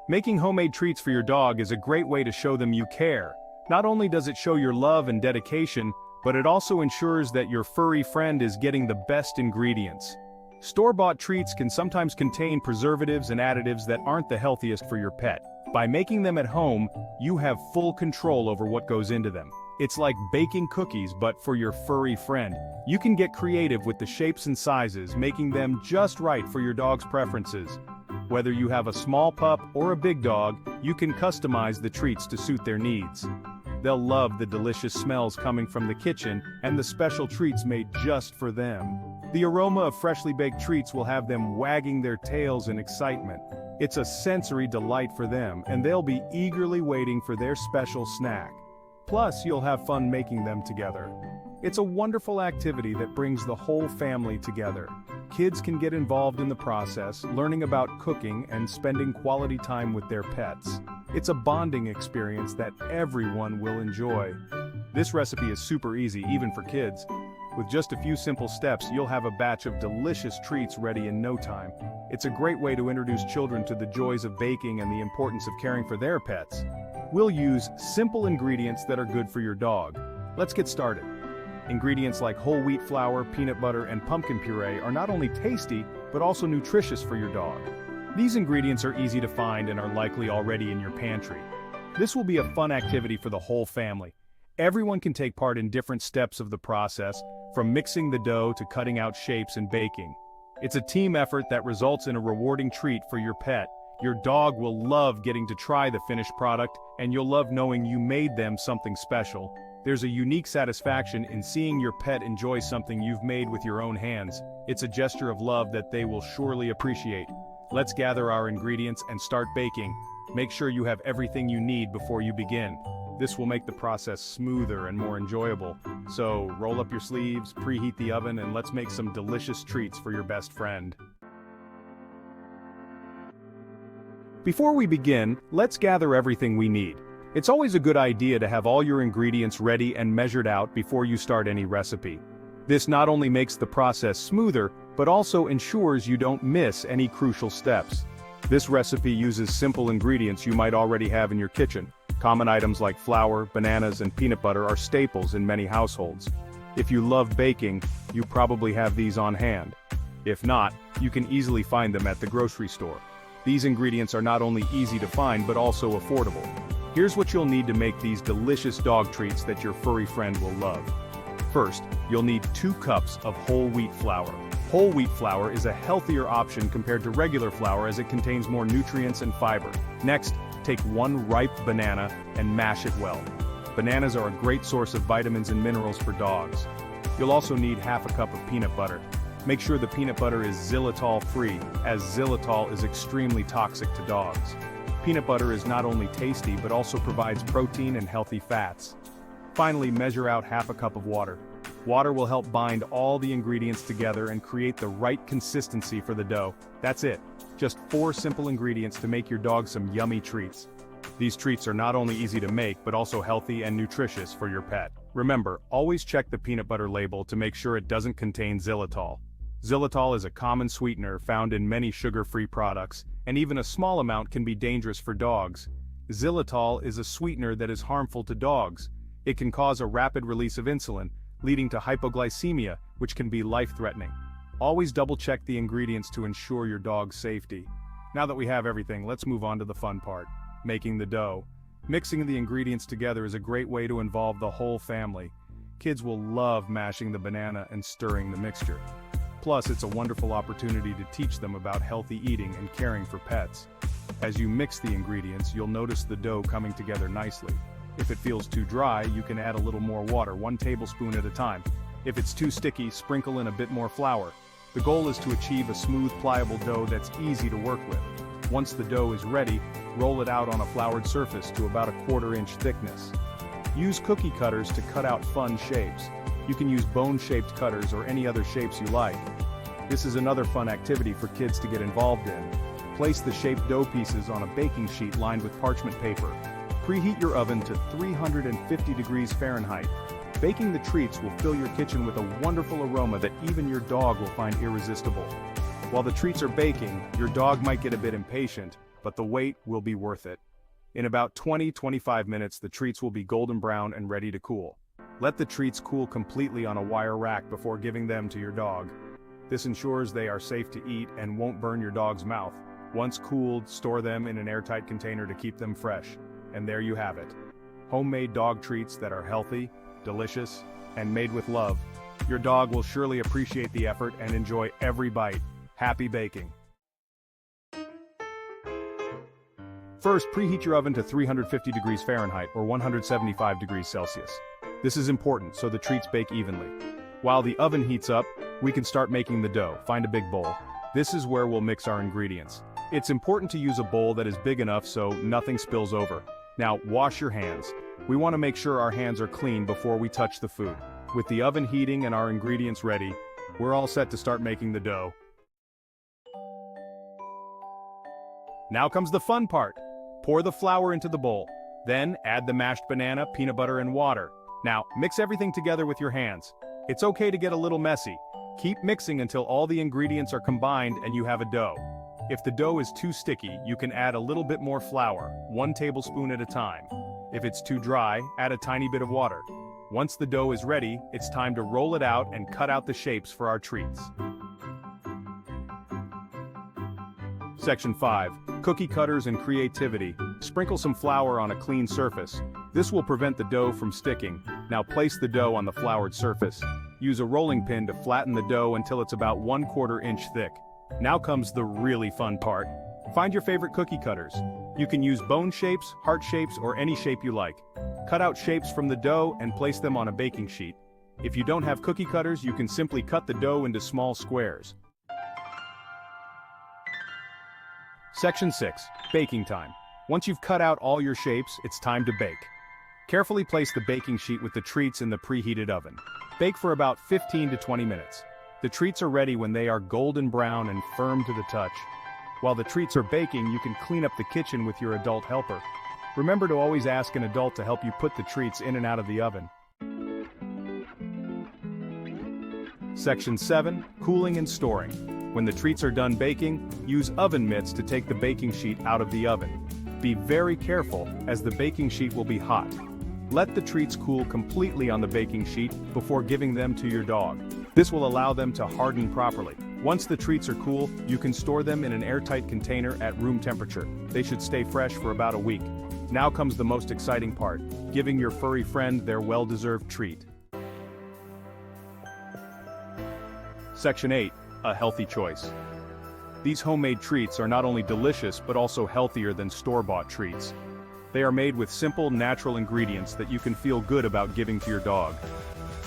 Making homemade treats for your dog is a great way to show them you care. Not only does it show your love and dedication, but it also ensures that your furry friend is getting the best ingredients. Store-bought treats can sometimes contain preservatives and additives that aren't the healthiest for your pet. By making them at home, you have full control over what goes into them. It's like baking cookies but for your furry friend. You can get creative with the shapes and sizes, making them just right for your dog's preferences. Whether you have a small pup or a big dog, you can customize the treats to suit their needs. They'll love the delicious smells coming from the kitchen and the special treats made just for them. The aroma of freshly baked treats will have them wagging their tails in excitement. It's a sensory delight for them, and they'll be eagerly waiting for their special snack. Plus, you'll have fun making them together. It's a wonderful activity that brings the whole family together. Kids can get involved in the process, learning about cooking and spending quality time with their pets. It's a bonding experience that everyone will enjoy. This recipe is super easy, even for kids. With just a few simple steps, you'll have a batch of delicious treats ready in no time. It's a great way to introduce children to the joys of baking and the importance of caring for their pets. We'll use simple ingredients that are good for your dog. Let's get started. Ingredients like whole wheat flour, peanut butter, and pumpkin puree are not only tasty, but also nutritious for your dog. These ingredients are easy to find and are likely already in your pantry. This will be a fun activity for the whole family. Everyone can take part in different steps of the process, from mixing the dough to cutting out shapes and baking. It's a team effort that results in a rewarding treat for your pet. Your dog will love getting to try the finished product, and you'll love knowing you made them something special. There's a unique satisfaction in seeing your pet enjoy something you've made with your own hands. It's a gesture of love that they will surely appreciate. Let's gather our ingredients and start baking. Make sure you have everything you need before you begin. This will make the process smoother and more enjoyable. So, roll up your sleeves, preheat the oven, and let's make some delicious treats for your best friend. Before we begin, let's gather everything we need. It's always a good idea to have all your ingredients ready and measured out before you start any recipe. This not only makes the process smoother, but also ensures you don't miss any crucial steps. This recipe uses simple ingredients you might already have in your kitchen. Common items like flour, bananas, and peanut butter are staples in many households. If you love baking, you probably have these on hand. If not, you can easily find them at the grocery store. These ingredients are not only easy to find but also affordable. Here's what you'll need to make these delicious dog treats that your furry friend will love. First, you'll need 2 cups of whole wheat flour. Whole wheat flour is a healthier option compared to regular flour as it contains more nutrients and fiber. Next, take 1 ripe banana and mash it well. Bananas are a great source of vitamins and minerals for dogs. You'll also need half a cup of peanut butter. Make sure the peanut butter is xylitol-free, as xylitol is extremely toxic to dogs. Peanut butter is not only tasty but also provides protein and healthy fats. Finally, measure out half a cup of water. Water will help bind all the ingredients together and create the right consistency for the dough. That's it. Just 4 simple ingredients to make your dog some yummy treats. These treats are not only easy to make but also healthy and nutritious for your pet. Remember, always check the peanut butter label to make sure it doesn't contain xylitol. Xylitol is a common sweetener found in many sugar-free products, and even a small amount can be dangerous for dogs. Xylitol is a sweetener that is harmful to dogs. It can cause a rapid release of insulin, leading to hypoglycemia, which can be life-threatening. Always double-check the ingredients to ensure your dog's safety. Now that we have everything, let's move on to the fun part, making the dough. Mixing the ingredients together is a great way to involve the whole family. Kids will love mashing the banana and stirring the mixture. Plus, it's a wonderful opportunity to teach them about healthy eating and caring for pets. As you mix the ingredients, you'll notice the dough coming together nicely. If it feels too dry, you can add a little more water, 1 tablespoon at a time. If it's too sticky, sprinkle in a bit more flour. The goal is to achieve a smooth, pliable dough that's easy to work with. Once the dough is ready, roll it out on a floured surface to about a 1/4 inch thickness. Use cookie cutters to cut out fun shapes. You can use bone-shaped cutters or any other shapes you like. This is another fun activity for kids to get involved in. Place the shaped dough pieces on a baking sheet lined with parchment paper. Preheat your oven to 350 degrees Fahrenheit. Baking the treats will fill your kitchen with a wonderful aroma that even your dog will find irresistible. While the treats are baking, your dog might get a bit impatient. but the wait will be worth it. In about 20-25 minutes, the treats will be golden brown and ready to cool. Let the treats cool completely on a wire rack before giving them to your dog. This ensures they are safe to eat and won't burn your dog's mouth. Once cooled, store them in an airtight container to keep them fresh. And there you have it. Homemade dog treats that are healthy, delicious, and made with love. Your dog will surely appreciate the effort and enjoy every bite. Happy baking! First, preheat your oven to 350 degrees Fahrenheit or 175 degrees Celsius. This is important so the treats bake evenly. While the oven heats up, we can start making the dough. Find a big bowl. This is where we'll mix our ingredients. It's important to use a bowl that is big enough so nothing spills over. Now, wash your hands. We want to make sure our hands are clean before we touch the food. With the oven heating and our ingredients ready, we're all set to start making the dough. Now comes the fun part. Pour the flour into the bowl. Then, add the mashed banana, peanut butter, and water. Now, mix everything together with your hands. It's okay to get a little messy. Keep mixing until all the ingredients are combined and you have a dough. If the dough is too sticky, you can add a little bit more flour, 1 tablespoon at a time. If it's too dry, add a tiny bit of water. Once the dough is ready, it's time to roll it out and cut out the shapes for our treats. Section 5. Cookie cutters and creativity. Sprinkle some flour on a clean surface. This will prevent the dough from sticking. Now place the dough on the floured surface. Use a rolling pin to flatten the dough until it's about 1/4 inch thick. Now comes the really fun part. Find your favorite cookie cutters. You can use bone shapes, heart shapes, or any shape you like. Cut out shapes from the dough and place them on a baking sheet. If you don't have cookie cutters, you can simply cut the dough into small squares. Section 6. Baking time. Once you've cut out all your shapes, it's time to bake. Carefully place the baking sheet with the treats in the preheated oven. Bake for about 15 to 20 minutes. The treats are ready when they are golden brown and firm to the touch. While the treats are baking, you can clean up the kitchen with your adult helper. Remember to always ask an adult to help you put the treats in and out of the oven. Section 7. Cooling and storing. When the treats are done baking, use oven mitts to take the baking sheet out of the oven. Be very careful, as the baking sheet will be hot. Let the treats cool completely on the baking sheet before giving them to your dog. This will allow them to harden properly. Once the treats are cool, you can store them in an airtight container at room temperature. They should stay fresh for about a week. Now comes the most exciting part, giving your furry friend their well-deserved treat. Section 8. A healthy choice. These homemade treats are not only delicious but also healthier than store-bought treats. They are made with simple, natural ingredients that you can feel good about giving to your dog.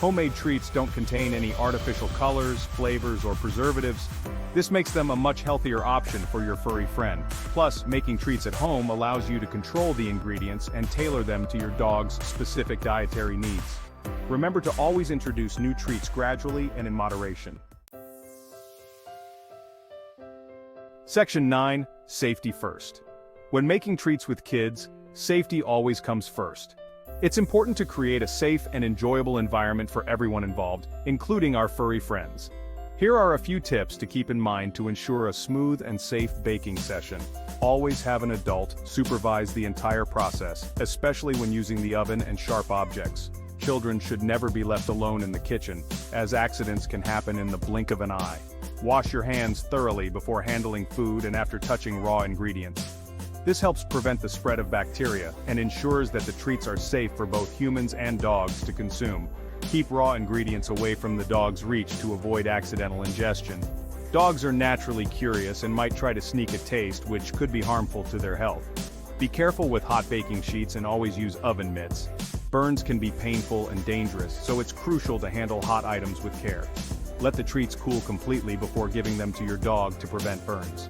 Homemade treats don't contain any artificial colors, flavors, or preservatives. This makes them a much healthier option for your furry friend. Plus, making treats at home allows you to control the ingredients and tailor them to your dog's specific dietary needs. Remember to always introduce new treats gradually and in moderation. Section 9. Safety first. When making treats with kids, safety always comes first. It's important to create a safe and enjoyable environment for everyone involved, including our furry friends. Here are a few tips to keep in mind to ensure a smooth and safe baking session. Always have an adult supervise the entire process, especially when using the oven and sharp objects. Children should never be left alone in the kitchen, as accidents can happen in the blink of an eye. Wash your hands thoroughly before handling food and after touching raw ingredients. This helps prevent the spread of bacteria and ensures that the treats are safe for both humans and dogs to consume. Keep raw ingredients away from the dog's reach to avoid accidental ingestion. Dogs are naturally curious and might try to sneak a taste, which could be harmful to their health. Be careful with hot baking sheets and always use oven mitts. Burns can be painful and dangerous, so it's crucial to handle hot items with care. Let the treats cool completely before giving them to your dog to prevent burns.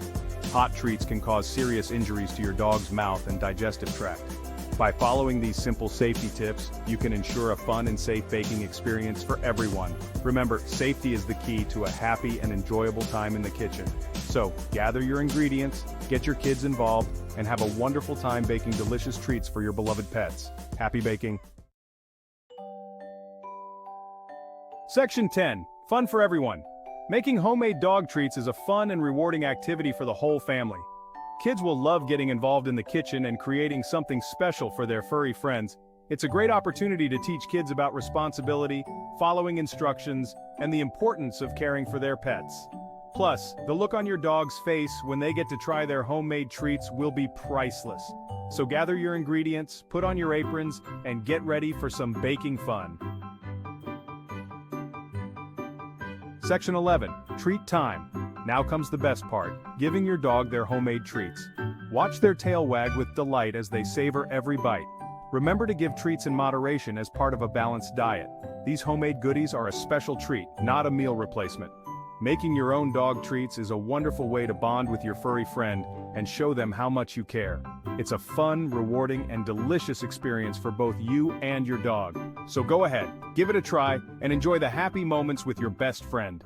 Hot treats can cause serious injuries to your dog's mouth and digestive tract. By following these simple safety tips, you can ensure a fun and safe baking experience for everyone. Remember, safety is the key to a happy and enjoyable time in the kitchen. So, gather your ingredients, get your kids involved, and have a wonderful time baking delicious treats for your beloved pets. Happy baking! Section 10. Fun for everyone. Making homemade dog treats is a fun and rewarding activity for the whole family. Kids will love getting involved in the kitchen and creating something special for their furry friends. It's a great opportunity to teach kids about responsibility, following instructions, and the importance of caring for their pets. Plus, the look on your dog's face when they get to try their homemade treats will be priceless. So gather your ingredients, put on your aprons, and get ready for some baking fun. Section 11. Treat time. Now comes the best part, giving your dog their homemade treats. Watch their tail wag with delight as they savor every bite. Remember to give treats in moderation as part of a balanced diet. These homemade goodies are a special treat, not a meal replacement. Making your own dog treats is a wonderful way to bond with your furry friend and show them how much you care. It's a fun, rewarding, and delicious experience for both you and your dog. So go ahead, give it a try, and enjoy the happy moments with your best friend.